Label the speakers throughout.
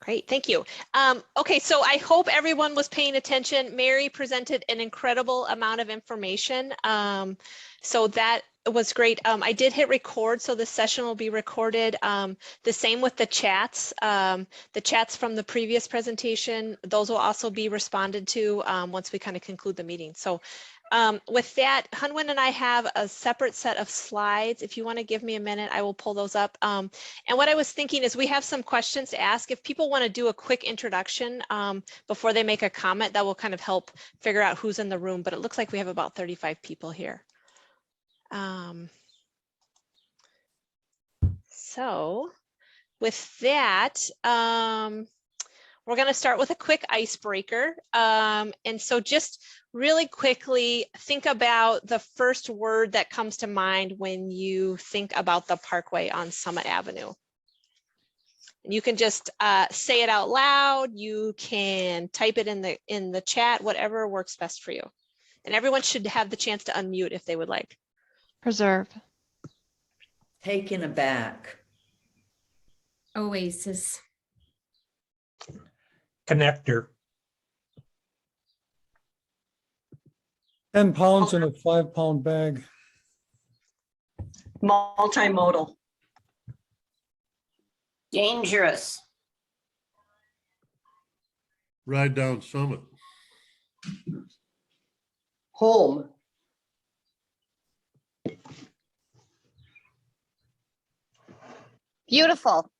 Speaker 1: Great, thank you. Okay, so I hope everyone was paying attention. Mary presented an incredible amount of information. So that was great. I did hit record, so the session will be recorded. The same with the chats. The chats from the previous presentation, those will also be responded to once we kind of conclude the meeting. So with that, Hunwin and I have a separate set of slides. If you want to give me a minute, I will pull those up. And what I was thinking is we have some questions to ask. If people want to do a quick introduction before they make a comment, that will kind of help figure out who's in the room. But it looks like we have about 35 people here. So with that, we're going to start with a quick icebreaker. And so just really quickly think about the first word that comes to mind when you think about the Parkway on Summit Avenue. And you can just say it out loud. You can type it in the chat, whatever works best for you. And everyone should have the chance to unmute if they would like.
Speaker 2: Preserve.
Speaker 3: Taken aback.
Speaker 4: Oasis.
Speaker 5: Connector.
Speaker 6: 10 pounds in a 5-pound bag.
Speaker 7: Multimodal.
Speaker 8: Dangerous.
Speaker 9: Ride down Summit.
Speaker 7: Home.
Speaker 8: Beautiful.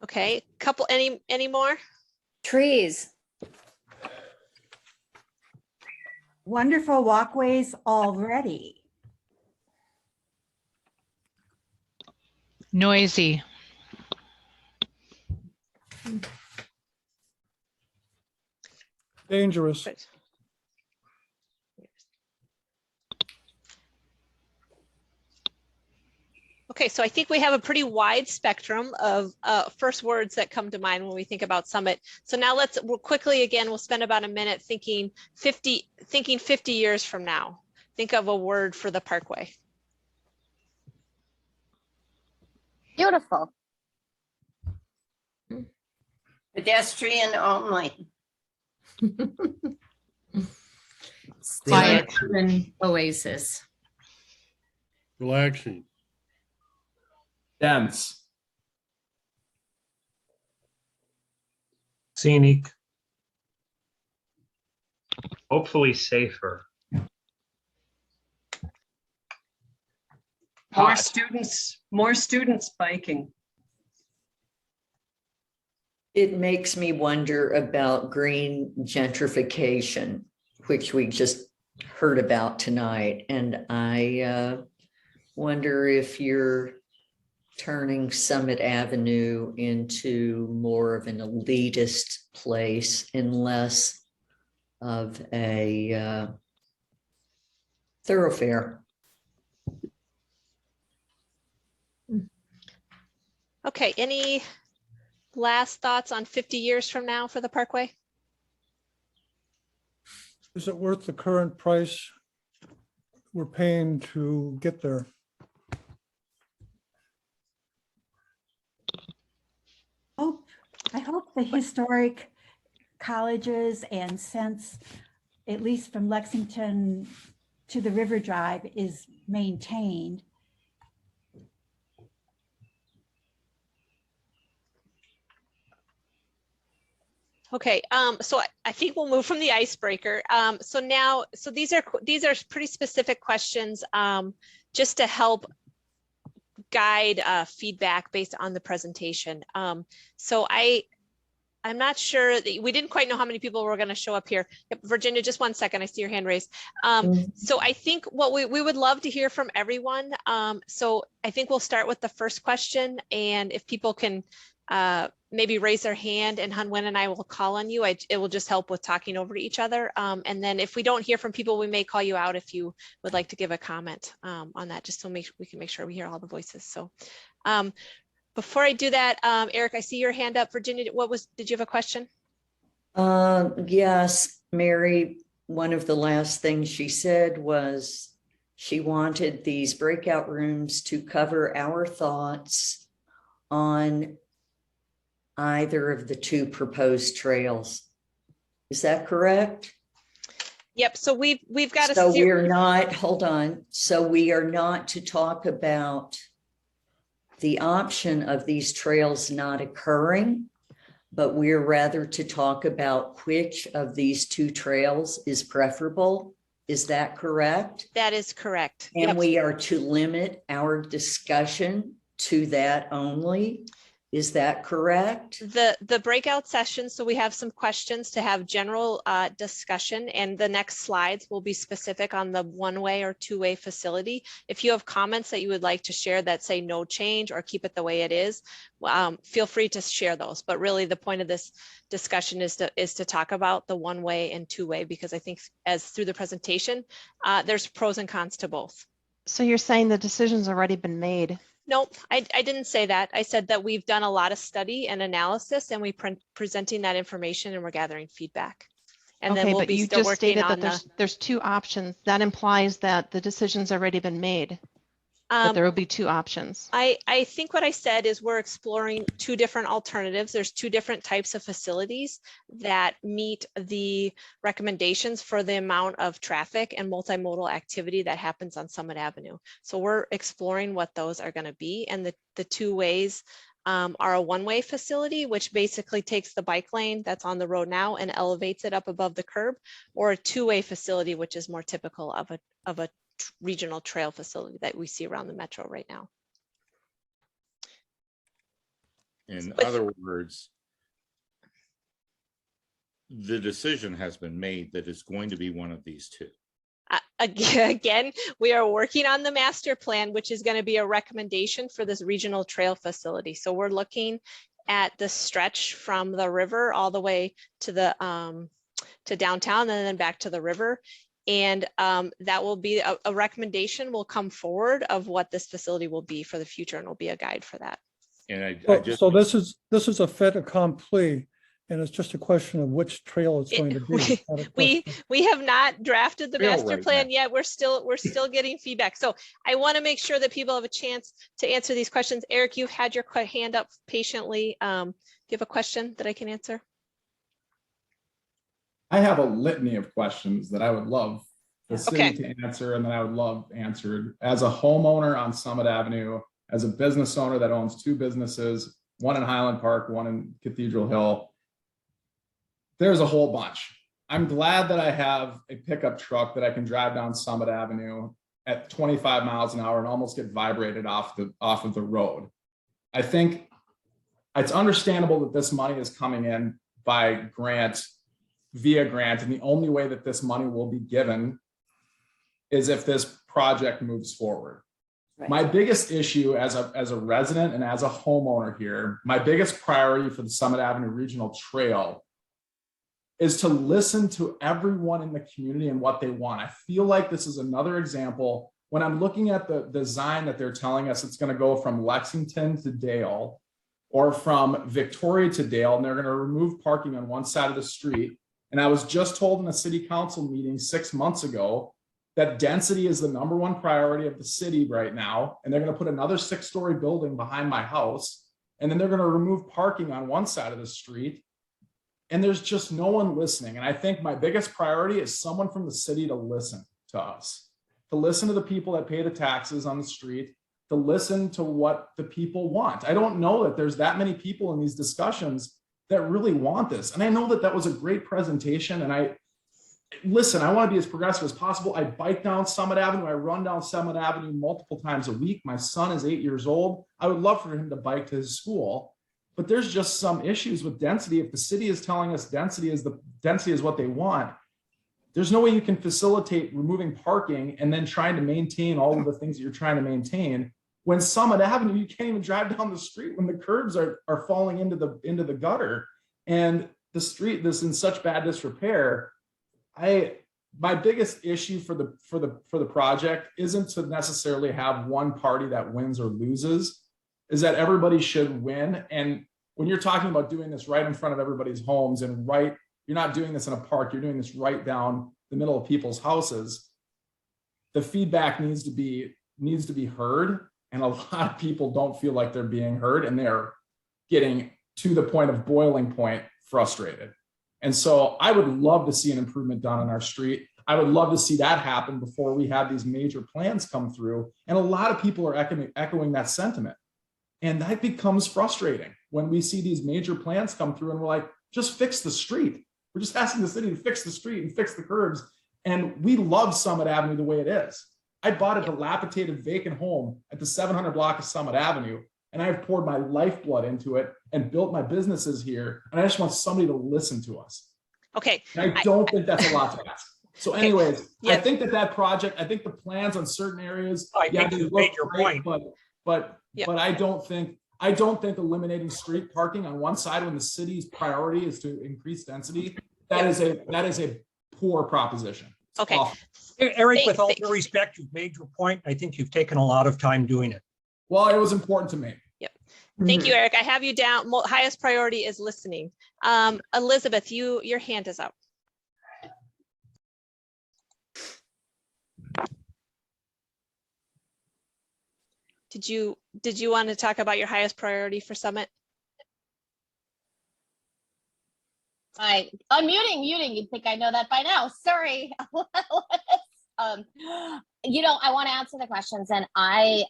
Speaker 1: Okay, couple, any more?
Speaker 8: Trees.
Speaker 10: Wonderful walkways already.
Speaker 2: Noisy.
Speaker 6: Dangerous.
Speaker 1: Good. Okay, so I think we have a pretty wide spectrum of first words that come to mind when we think about Summit. So now we'll quickly, again, we'll spend about a minute thinking 50 years from now. Think of a word for the Parkway.
Speaker 8: Beautiful. Pedestrian only.
Speaker 4: Quiet urban oasis.
Speaker 9: Relaxing.
Speaker 5: Dense. Scenic.
Speaker 11: Hopefully safer.
Speaker 7: More
Speaker 5: Hot.
Speaker 7: students biking.
Speaker 3: It makes me wonder about green gentrification, which we just heard about tonight. And I wonder if you're turning Summit Avenue into more of an elitist place and less of a thoroughfare.
Speaker 1: Okay, any last thoughts on 50 years from now for the Parkway?
Speaker 6: Is it worth the current price we're paying to get there?
Speaker 10: I hope the historic colleges and sense, at least from Lexington to the River Drive, is maintained.
Speaker 1: Okay, so I think we'll move from the icebreaker. So these are pretty specific questions just to help guide feedback based on the presentation. So I'm not sure that we didn't quite know how many people were going to show up here. Yep, Virginia, just 1 second. I see your hand raised. So I think what we would love to hear from everyone. So I think we'll start with the first question, and if people can maybe raise their hand, and Hunwin and I will call on you. It will just help with talking over to each other. And then if we don't hear from people, we may call you out if you would like to give a comment on that, just so we can make sure we hear all the voices. So before I do that, Eric, I see your hand up. Virginia, did you have a question?
Speaker 3: Yes, Mary, one of the last things she said was She wanted these breakout rooms to cover our thoughts on either of the two proposed trails. Is that correct?
Speaker 1: Yep, so we've got a
Speaker 3: So
Speaker 1: ser-
Speaker 3: we're not, hold on. So we are not to talk about the option of these trails not occurring, but we're rather to talk about which of these two trails is preferable. Is that correct?
Speaker 1: that is correct.
Speaker 3: And
Speaker 1: Yep.
Speaker 3: we are to limit our discussion to that only. Is that correct?
Speaker 1: The breakout session, so we have some questions to have general discussion, and the next slides will be specific on the one-way or two-way facility. If you have comments that you would like to share that say no change or keep it the way it is, feel free to share those. But really the point of this discussion is to talk about the one-way and two-way, because I think as through the presentation, there's pros and cons to both.
Speaker 2: So you're saying the decision's already been made?
Speaker 1: Nope, I didn't say that. I said that we've done a lot of study and analysis, and we're presenting that information and we're gathering feedback. And then
Speaker 2: Okay,
Speaker 1: we'll
Speaker 2: but
Speaker 1: be
Speaker 2: you
Speaker 1: still
Speaker 2: just
Speaker 1: working
Speaker 2: stated
Speaker 1: on
Speaker 2: that there's two options. That implies that the decision's already been made, that there will be two options.
Speaker 1: I think what I said is we're exploring two different alternatives. There's two different types of facilities that meet the recommendations for the amount of traffic and multimodal activity that happens on Summit Avenue. So we're exploring what those are going to be. And the two ways are a one-way facility, which basically takes the bike lane that's on the road now and elevates it up above the curb, or a two-way facility, which is more typical of a regional trail facility that we see around the metro right now.
Speaker 5: In other words, the decision has been made that it's going to be one of these two.
Speaker 1: Again, we are working on the master plan, which is going to be a recommendation for this regional trail facility. So we're looking at the stretch from the river all the way to the to downtown and then back to the river. And that will be a recommendation will come forward of what this facility will be for the future, and will be a guide for that.
Speaker 5: And
Speaker 6: So this is a fait accompli, and it's just a question of which trail it's going to be. Not a
Speaker 1: We
Speaker 6: question.
Speaker 1: have not drafted the
Speaker 5: Trail
Speaker 1: master
Speaker 5: right
Speaker 1: plan
Speaker 5: now.
Speaker 1: yet. We're still getting feedback. So I want to make sure that people have a chance to answer these questions. Eric, you've had your hand up patiently. Do you have a question that I can answer?
Speaker 12: I have a litany of questions that I would love the city
Speaker 1: Okay.
Speaker 12: to answer, and that I would love answered. As a homeowner on Summit Avenue, as a business owner that owns two businesses, one in Highland Park, one in Cathedral Hill, there's a whole bunch. I'm glad that I have a pickup truck that I can drive down Summit Avenue at 25 miles an hour and almost get vibrated off of the road. I think it's understandable that this money is coming in via grant, and the only way that this money will be given is if this project moves forward.
Speaker 3: Right.
Speaker 12: My biggest issue as a resident and as a homeowner here, my biggest priority for the Summit Avenue Regional Trail is to listen to everyone in the community and what they want. I feel like this is another example when I'm looking at the design that they're telling us it's going to go from Lexington to Dale or from Victoria to Dale, and they're going to remove parking on one side of the street. And I was just told in a city council meeting 6 months ago that density is the #1 priority of the city right now. And they're going to put another 6-story building behind my house. And then they're going to remove parking on one side of the street. And there's just no one listening. And I think my biggest priority is someone from the city to listen to us, to listen to the people that pay the taxes on the street, to listen to what the people want. I don't know that there's that many people in these discussions that really want this. And I know that that was a great presentation. And I want to be as progressive as possible. I bike down Summit Avenue. I run down Summit Avenue multiple times a week. My son is 8 years old. I would love for him to bike to his school, but there's just some issues with density. If the city is telling us density is what they want, there's no way you can facilitate removing parking and then trying to maintain all of the things that you're trying to maintain. When Summit Avenue, you can't even drive down the street when the curbs are falling into the gutter, and the street is in such bad disrepair. My biggest issue for the project isn't to necessarily have one party that wins or loses, is that everybody should win. And when you're talking about doing this right in front of everybody's homes and you're not doing this in a park, you're doing this right down the middle of people's houses. the feedback needs to be heard. And a lot of people don't feel like they're being heard, and they're getting to the point of boiling point frustrated. And so I would love to see an improvement done on our street. I would love to see that happen before we have these major plans come through. And a lot of people are echoing that sentiment. And that becomes frustrating when we see these major plans come through and we're like, just fix the street. We're just asking the city to fix the street and fix the curbs. And we love Summit Avenue the way it is. I bought a dilapidated vacant home at the 700 block of Summit Avenue, and I've poured my lifeblood into it and built my businesses here. And I just want somebody to listen to us.
Speaker 1: Okay.
Speaker 12: And I don't think that's a lot to ask. So anyways,
Speaker 1: Yeah.
Speaker 12: I think that project, I think the plans on certain areas,
Speaker 13: I think you made your point.
Speaker 12: but I don't think eliminating street parking on one side when the city's priority is to increase density, that is a poor proposition. It's
Speaker 1: Okay.
Speaker 12: awful.
Speaker 13: Eric, with all due respect, you've made your point. I think you've taken a lot of time doing it.
Speaker 12: Well, it was important to me.
Speaker 1: Yep. Thank you, Eric. I have you down. Highest priority is listening. Elizabeth, your hand is up. Did you want to talk about your highest priority for Summit?
Speaker 8: Muting. You'd think I know that by now. Sorry. I want to answer the questions, and I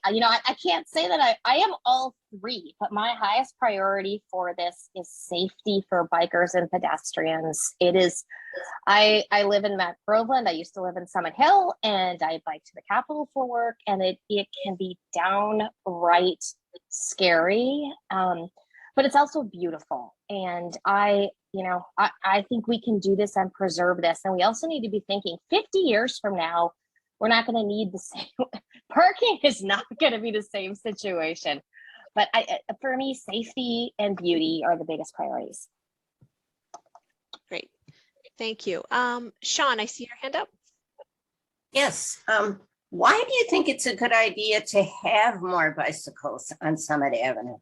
Speaker 8: can't say that I am all three, but my highest priority for this is safety for bikers and pedestrians. It is, I live in Mount Groveland. I used to live in Summit Hill, and I bike to the Capitol for work, and it can be downright scary, but it's also beautiful. And I think we can do this and preserve this. And we also need to be thinking 50 years from now, we're not going to need the same parking is not going to be the same situation. But for me, safety and beauty are the biggest priorities.
Speaker 1: Great. Thank you. Sean, I see your hand up.
Speaker 8: Yes. Why do you think it's a good idea to have more bicycles on Summit Avenue?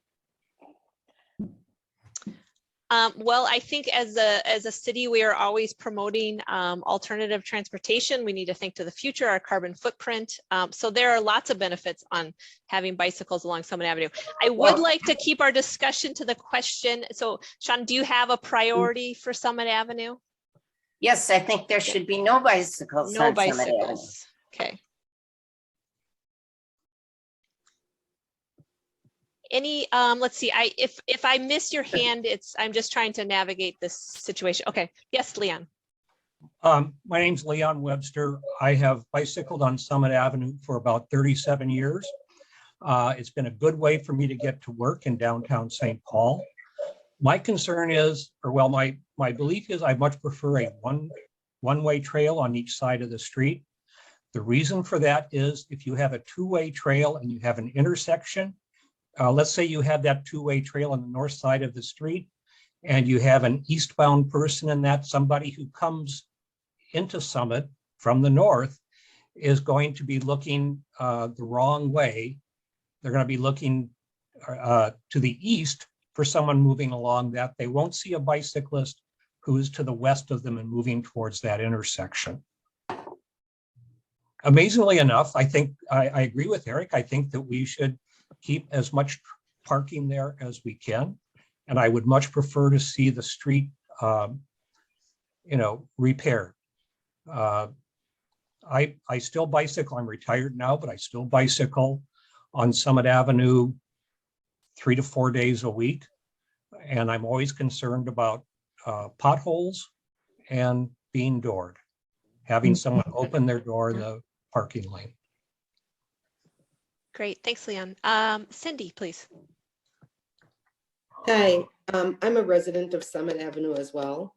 Speaker 1: Well, I think as a city, we are always promoting alternative transportation. We need to think to the future, our carbon footprint. So there are lots of benefits on having bicycles along Summit Avenue. I would like to keep our discussion to the question. So Sean, do you have a priority for Summit Avenue?
Speaker 8: Yes, I think there should be no bicycles on Summit Avenue.
Speaker 1: Okay. Any, let's see, if I miss your hand, I'm just trying to navigate this situation. Okay, yes, Leon.
Speaker 13: My name's Leon Webster. I have bicycled on Summit Avenue for about 37 years. It's been a good way for me to get to work in downtown St. Paul. My concern is, my belief is I much prefer a one-way trail on each side of the street. The reason for that is if you have a two-way trail and you have an intersection, let's say you have that two-way trail on the north side of the street and you have an eastbound person in that, somebody who comes into Summit from the north is going to be looking the wrong way. They're going to be looking to the east for someone moving along that. They won't see a bicyclist who is to the west of them and moving towards that intersection. Amazingly enough, I think I agree with Eric. I think that we should keep as much parking there as we can. And I would much prefer to see the street, repaired. I still bicycle. I'm retired now, but I still bicycle on Summit Avenue 3 to 4 days a week. And I'm always concerned about potholes and being doored, having someone open their door in the parking lane.
Speaker 1: Great, thanks, Leon. Cindy, please.
Speaker 14: Hi, I'm a resident of Summit Avenue as well.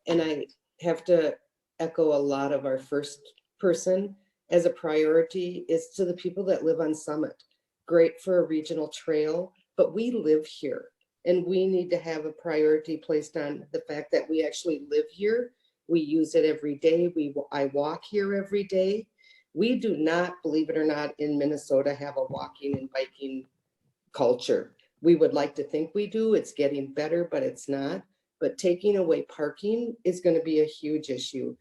Speaker 14: And I have to echo a lot of our first person as a priority is to the people that live on Summit. Great for a regional trail, but we live here and we need to have a priority placed on the fact that we actually live here. We use it every day. I walk here every day. We do not, believe it or not, in Minnesota have a walking and biking culture. We would like to think we do. It's getting better, but it's not. But taking away parking is going to be a huge issue.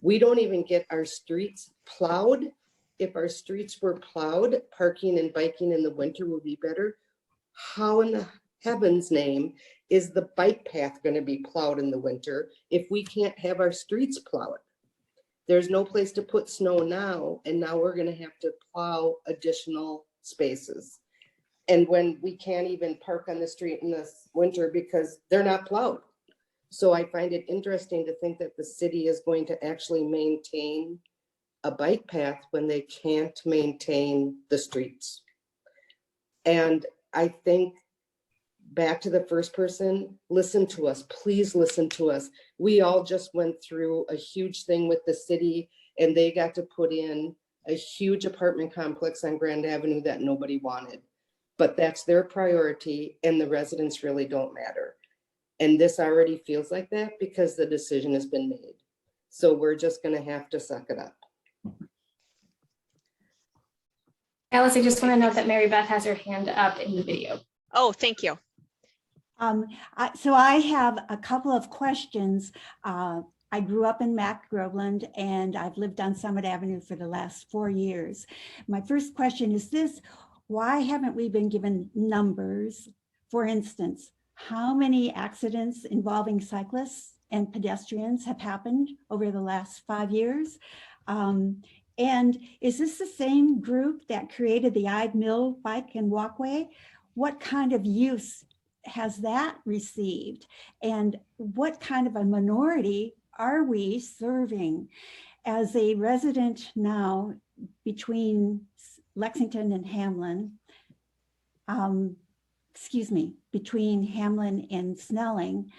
Speaker 14: We don't even get our streets plowed if our streets were plowed, parking and biking in the winter would be better. How in the heaven's name is the bike path going to be plowed in the winter if we can't have our streets plowed? There's no place to put snow now, and now we're going to have to plow additional spaces. And when we can't even park on the street in this winter because they're not plowed. So I find it interesting to think that the city is going to actually maintain a bike path when they can't maintain the streets. And I think, back to the first person, listen to us, please listen to us. We all just went through a huge thing with the city, and they got to put in a huge apartment complex on Grand Avenue that nobody wanted. But that's their priority, and the residents really don't matter. And this already feels like that because the decision has been made. So we're just gonna have to suck it up.
Speaker 15: Alice, I just want to note that Mary Beth has her hand up in the video.
Speaker 1: Oh, thank you.
Speaker 10: So I have a couple of questions. I grew up in Mac Groveland, and I've lived on Summit Avenue for the last 4 years. My first question is this: why haven't we been given numbers? For instance, how many accidents involving cyclists and pedestrians have happened over the last 5 years? And is this the same group that created the Ide Mill bike and walkway? What kind of use has that received? And what kind of a minority are we serving? As a resident now between Lexington and Hamlin, between Hamlin and Snelling,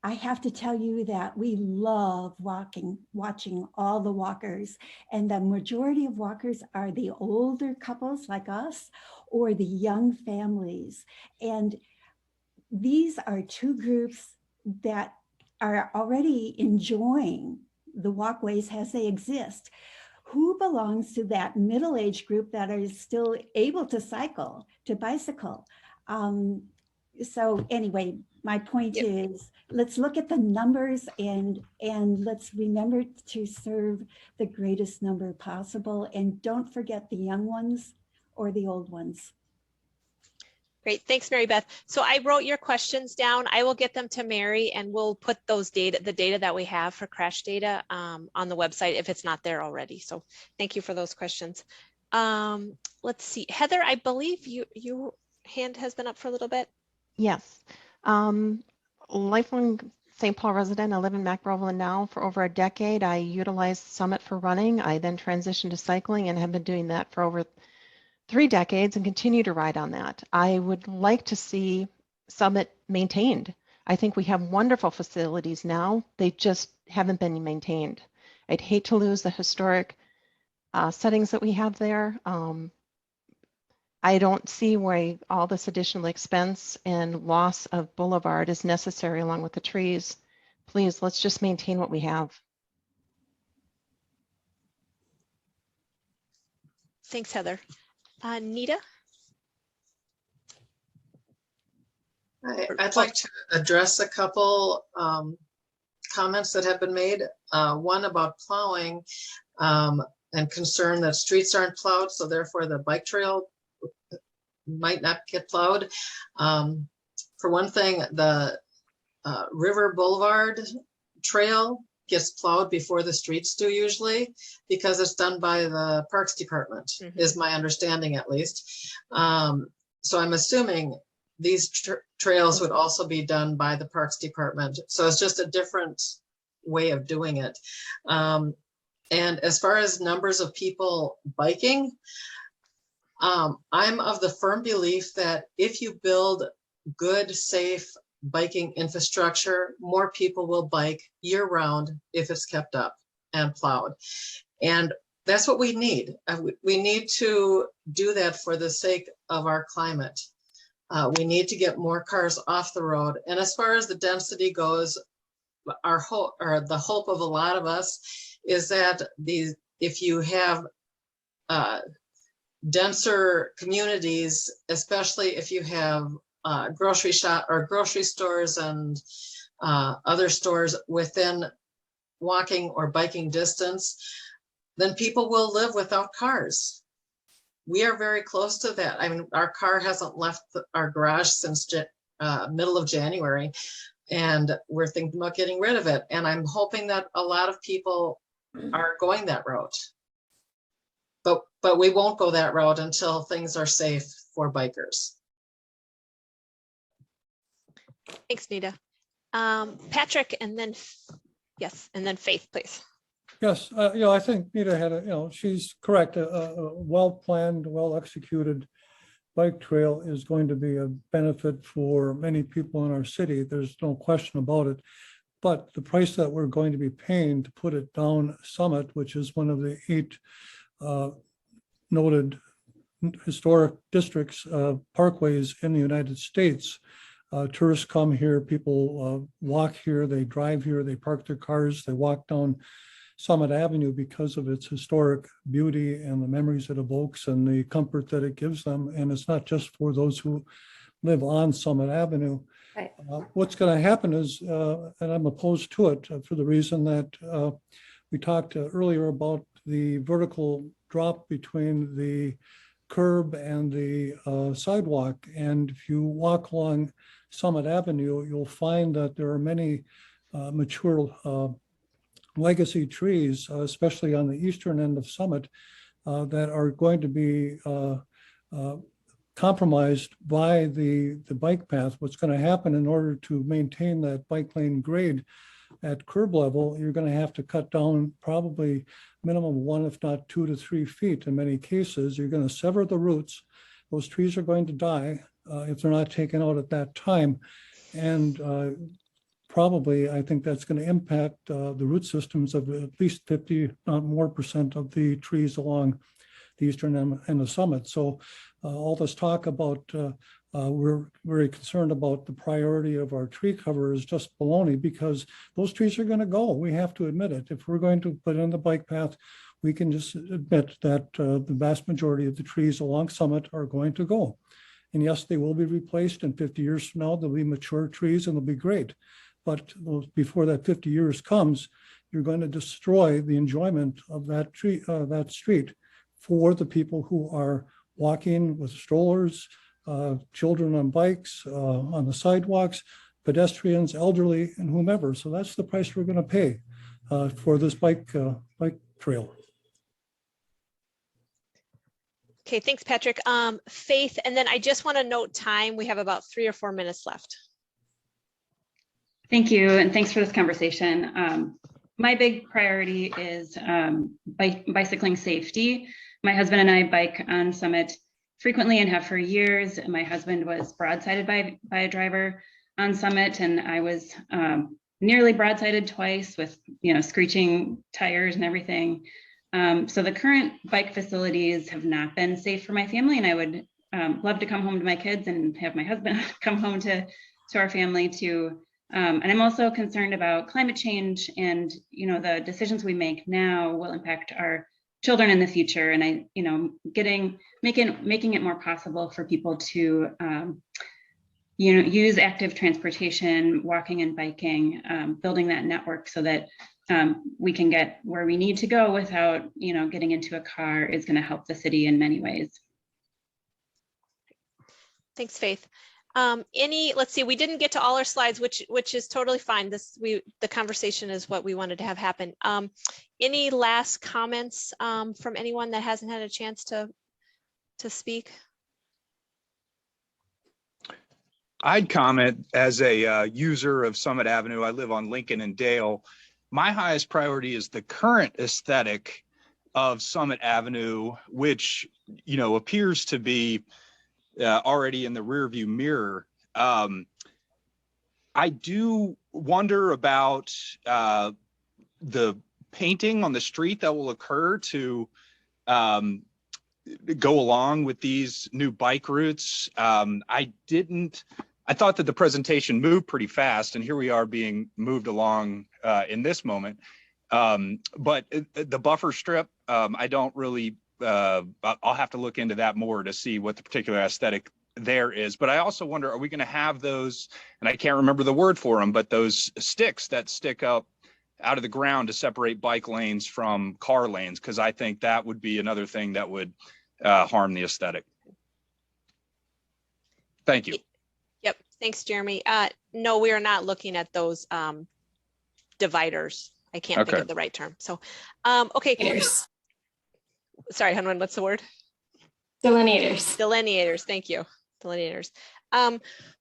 Speaker 10: I have to tell you that we love watching all the walkers, and the majority of walkers are the older couples like us or the young families. And these are two groups that are already enjoying the walkways as they exist. Who belongs to that middle-aged group that are still able to bicycle? So anyway, my point is, let's look at the numbers and let's remember to serve the greatest number possible, and don't forget the young ones or the old ones.
Speaker 1: Great, thanks, Mary Beth. So I wrote your questions down. I will get them to Mary, and we'll put those the data that we have for crash data on the website if it's not there already. So thank you for those questions. Let's see, Heather, I believe your hand has been up for a little bit.
Speaker 2: Yes. Lifelong St. Paul resident. I live in Mac Groveland now for over a decade. I utilized Summit for running. I then transitioned to cycling and have been doing that for over 3 decades and continue to ride on that. I would like to see Summit maintained. I think we have wonderful facilities now. They just haven't been maintained. I'd hate to lose the historic settings that we have there. I don't see why all this additional expense and loss of boulevard is necessary along with the trees. Please, let's just maintain what we have.
Speaker 1: Thanks, Heather. Nita?
Speaker 16: I'd like to address a couple comments that have been made. One about plowing and concern that streets aren't plowed, so therefore the bike trail might not get plowed. For one thing, the River Boulevard Trail gets plowed before the streets do usually, because it's done by the Parks Department, is my understanding at least. So I'm assuming these trails would also be done by the Parks Department. So it's just a different way of doing it. And as far as numbers of people biking, I'm of the firm belief that if you build good, safe biking infrastructure, more people will bike year round if it's kept up and plowed. And that's what we need. We need to do that for the sake of our climate. We need to get more cars off the road. And as far as the density goes, our hope, or the hope of a lot of us, is that if you have denser communities, especially if you have grocery stores and other stores within walking or biking distance, then people will live without cars. We are very close to that. I mean, our car hasn't left our garage since middle of January, and we're thinking about getting rid of it. And I'm hoping that a lot of people are going that route. But we won't go that route until things are safe for bikers.
Speaker 1: Thanks, Nita. Patrick, and then, yes, and then Faith, please.
Speaker 6: Yes, I think Nita had she's correct. A well-planned, well-executed bike trail is going to be a benefit for many people in our city. There's no question about it. But the price that we're going to be paying to put it down Summit, which is one of the 8 noted historic districts, parkways in the United States. Tourists come here, people walk here, they drive here, they park their cars, they walk down Summit Avenue because of its historic beauty and the memories it evokes and the comfort that it gives them. And it's not just for those who live on Summit Avenue.
Speaker 15: Right.
Speaker 6: What's going to happen is, and I'm opposed to it for the reason that we talked earlier about the vertical drop between the curb and the sidewalk. And if you walk along Summit Avenue, you'll find that there are many mature legacy trees, especially on the eastern end of Summit, that are going to be compromised by the bike path. What's going to happen in order to maintain that bike lane grade at curb level, you're going to have to cut down probably minimum 1, if not 2 to 3 feet. In many cases, you're going to sever the roots. Those trees are going to die if they're not taken out at that time. And probably, I think that's going to impact the root systems of at least 50, not more % of the trees along the eastern end and the Summit. So all this talk about we're very concerned about the priority of our tree cover is just baloney, because those trees are going to go. We have to admit it. If we're going to put in the bike path, we can just admit that the vast majority of the trees along Summit are going to go. And yes, they will be replaced in 50 years from now. They'll be mature trees and they'll be great. But before that 50 years comes, you're going to destroy the enjoyment of that tree, that street, for the people who are walking with strollers, children on bikes, on the sidewalks, pedestrians, elderly, and whomever. So that's the price we're going to pay for this bike trail.
Speaker 1: Okay, thanks, Patrick. Faith, and then I just want to note time. We have about 3 or 4 minutes left.
Speaker 17: Thank you, and thanks for this conversation. My big priority is bicycling safety. My husband and I bike on Summit frequently and have for years. My husband was broadsided by a driver on Summit, and I was nearly broadsided twice with screeching tires and everything. So the current bike facilities have not been safe for my family, and I would love to come home to my kids and have my husband come home to our family too. And I'm also concerned about climate change, and the decisions we make now will impact our children in the future. And making it more possible for people to use active transportation, walking and biking, building that network so that we can get where we need to go without getting into a car is going to help the city in many ways.
Speaker 1: Thanks, Faith. Let's see, we didn't get to all our slides, which is totally fine. The conversation is what we wanted to have happen. Any last comments from anyone that hasn't had a chance to speak?
Speaker 18: I'd comment as a user of Summit Avenue. I live on Lincoln and Dale. My highest priority is the current aesthetic of Summit Avenue, which appears to be already in the rearview mirror. I do wonder about the painting on the street that will occur to go along with these new bike routes. I thought that the presentation moved pretty fast, and here we are being moved along in this moment. But the buffer strip, I don't really, I'll have to look into that more to see what the particular aesthetic there is. But I also wonder, are we going to have those, and I can't remember the word for them, but those sticks that stick up out of the ground to separate bike lanes from car lanes, because I think that would be another thing that would harm the aesthetic. Thank you.
Speaker 1: Yep. Thanks, Jeremy. No, we are not looking at those dividers. I can't think of the right term. So, okay. Sorry, Hunwin, what's the word?
Speaker 15: Delineators.
Speaker 1: Delineators. Thank you. Delineators.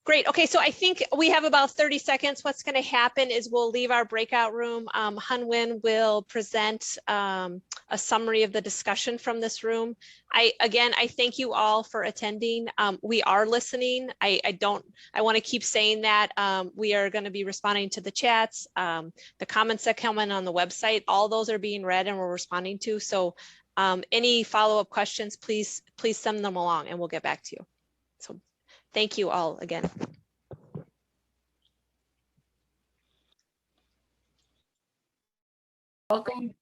Speaker 1: Great. Okay, so I think we have about 30 seconds. What's going to happen is we'll leave our breakout room. Hunwin will present a summary of the discussion from this room. I thank you all for attending. We are listening. I want to keep saying that. We are going to be responding to the chats, the comments that come in on the website. All those are being read and we're responding to. So any follow-up questions, please send them along and we'll get back to you. So thank you all again.
Speaker 15: Welcome.